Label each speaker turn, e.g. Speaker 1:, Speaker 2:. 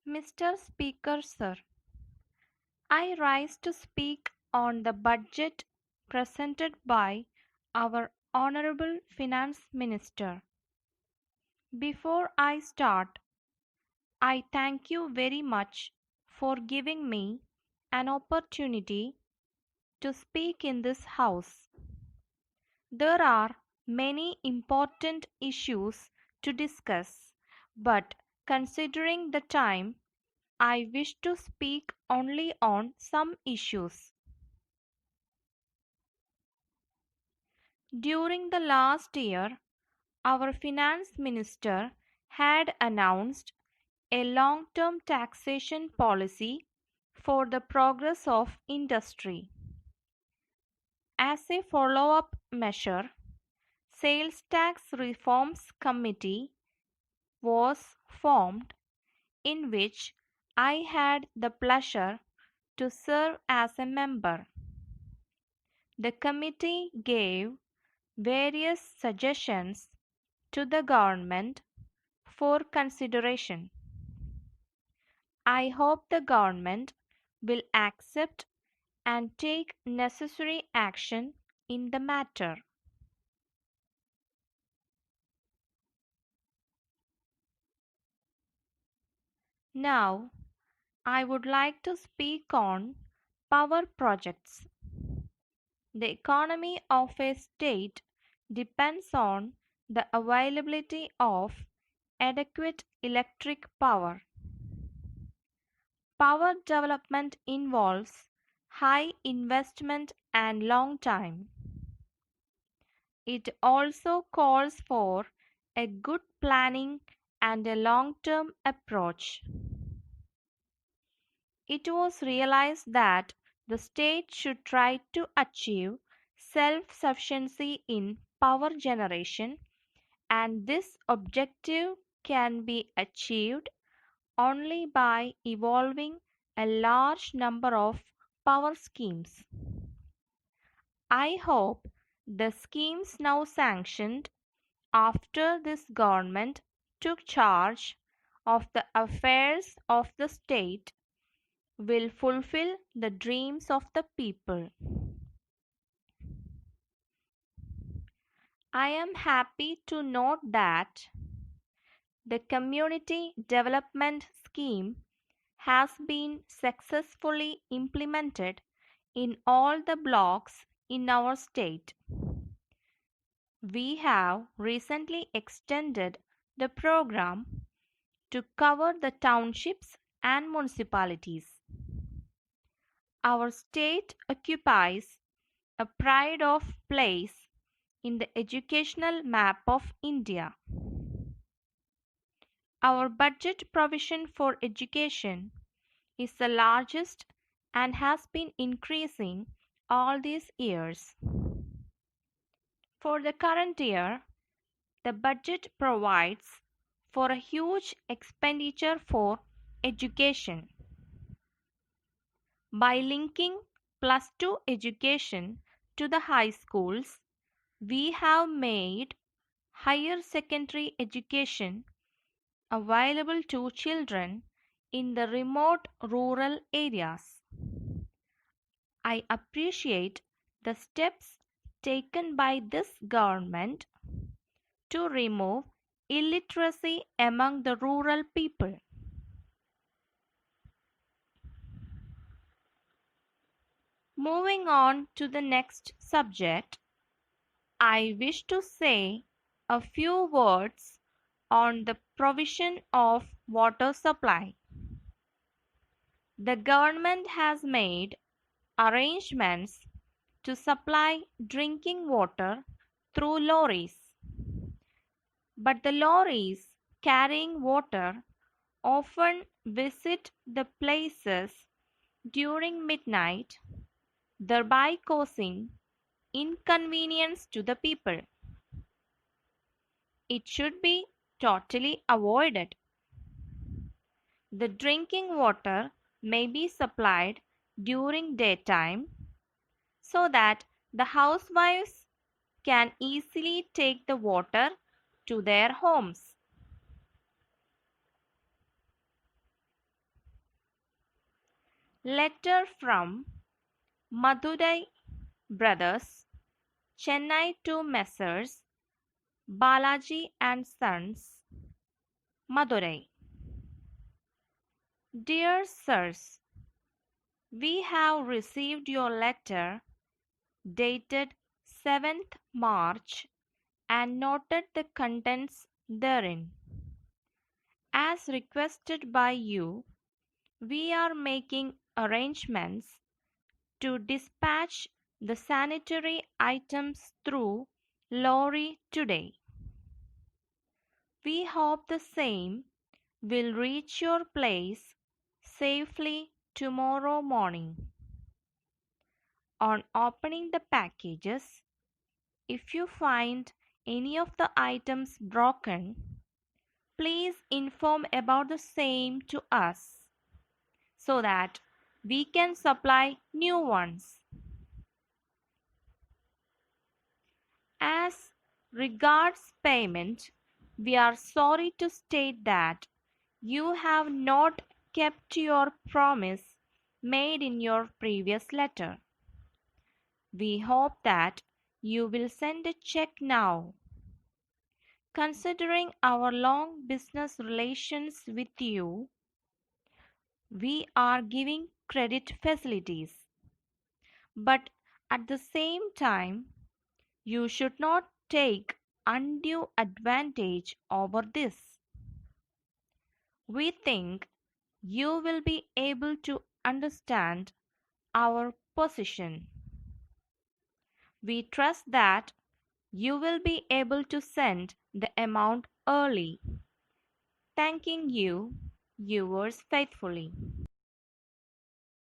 Speaker 1: Mr. Speaker, sir, I rise to speak on the budget presented by our Honorable Finance Minister. Before I start, I thank you very much for giving me an opportunity to speak in this House. There are many important issues to discuss, but considering the time, I wish to speak only on some issues. During the last year, our Finance Minister had announced a long-term taxation policy for the progress of industry. As a follow-up measure, Sales Tax Reforms Committee was formed, in which I had the pleasure to serve as a member. The committee gave various suggestions to the government for consideration. I hope the government will accept and take necessary action in the matter. Now, I would like to speak on power projects. The economy of a state depends on the availability of adequate electric power. Power development involves high investment and long time. It also calls for a good planning and a long-term approach. It was realized that the state should try to achieve self-sufficiency in power generation, and this objective can be achieved only by evolving a large number of power schemes. I hope the schemes now sanctioned after this government took charge of the affairs of the state will fulfill the dreams of the people. I am happy to note that the Community Development Scheme has been successfully implemented in all the blocks in our state. We have recently extended the program to cover the townships and municipalities. Our state occupies a pride of place in the educational map of India. Our budget provision for education is the largest and has been increasing all these years. For the current year, the budget provides for a huge expenditure for education. By linking plus 2 education to the high schools, we have made higher secondary education available to children in the remote rural areas. I appreciate the steps taken by this government to remove illiteracy among the rural people. Moving on to the next subject, I wish to say a few words on the provision of water supply. The government has made arrangements to supply drinking water through lorries. But the lorries carrying water often visit the places during midnight, thereby causing inconvenience to the people. It should be totally avoided. The drinking water may be supplied during daytime so that the housewives can easily take the water to their homes. Letter from Madurai Brothers, Chennai to Messrs. Balaji and Sons, Madurai. Dear Sirs, we have received your letter dated 7th March and noted the contents therein. As requested by you, we are making arrangements to dispatch the sanitary items through lorry today. We hope the same will reach your place safely tomorrow morning. On opening the packages, if you find any of the items broken, please inform about the same to us so that we can supply new ones. As regards payment, we are sorry to state that you have not kept your promise made in your previous letter. We hope that you will send a check now. Considering our long business relations with you, we are giving credit facilities. But at the same time, you should not take undue advantage over this. We think you will be able to understand our position. We trust that you will be able to send the amount early. Thanking you, yours faithfully.